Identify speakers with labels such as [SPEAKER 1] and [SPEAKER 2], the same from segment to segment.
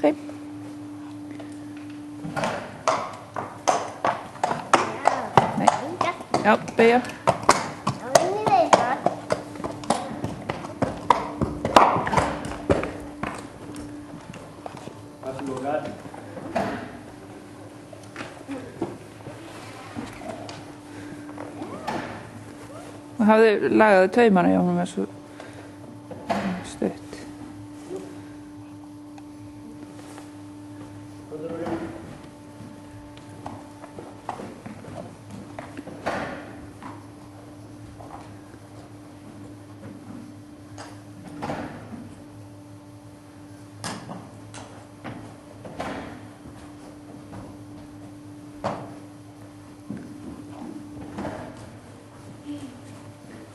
[SPEAKER 1] Ok. Nei. Já, beygja.
[SPEAKER 2] Inn í þetta.
[SPEAKER 3] Varsågod.
[SPEAKER 1] Og hafði lagaði taumana hjá honum svo stutt.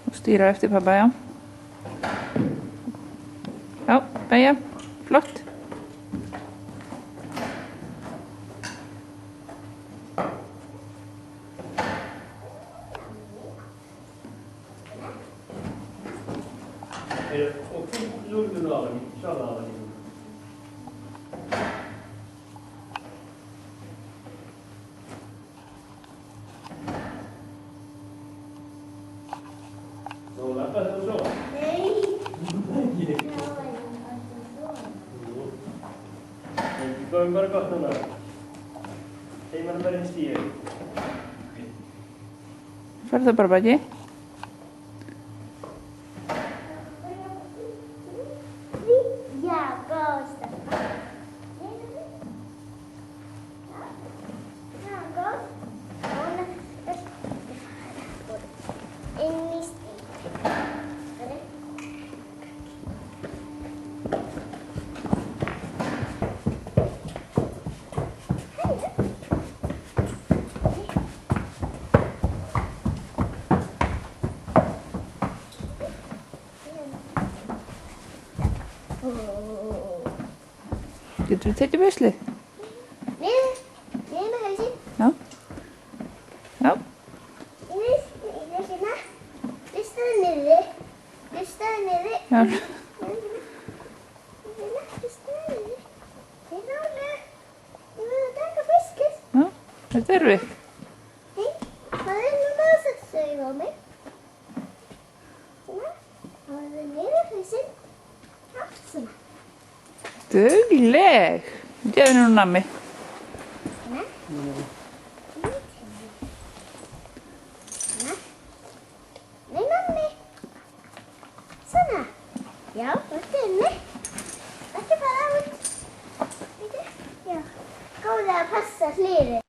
[SPEAKER 1] Og stýra eftir pappa, já. Já, beygja. Flott.
[SPEAKER 3] Och gjorde du av kör av Så lappa det så.
[SPEAKER 2] Nej.
[SPEAKER 3] Going bara gott nu. Hej man bara en stier.
[SPEAKER 1] Farðu það bara, Baggi?
[SPEAKER 2] Ja, gosta. Ja, gost. In i stil.
[SPEAKER 1] Getur þú tekið buslið?
[SPEAKER 2] Ned med halsen.
[SPEAKER 1] Já. Já.
[SPEAKER 2] Lyssna nere. Lyssna nere.
[SPEAKER 1] Já.
[SPEAKER 2] Lyssna nere. Jag vill tacka fisket.
[SPEAKER 1] Já. Þetta erum við.
[SPEAKER 2] Hej, vad är det någon som säger om mig? Såna. Har du nere halsen? Ja, såna.
[SPEAKER 1] Dugleg. Gefðu nú nammi.
[SPEAKER 2] Såna. Såna. Nej, mamma. Såna. Ja, vad är det? Jag ska bara ut. Ja. Kom där och passa fler.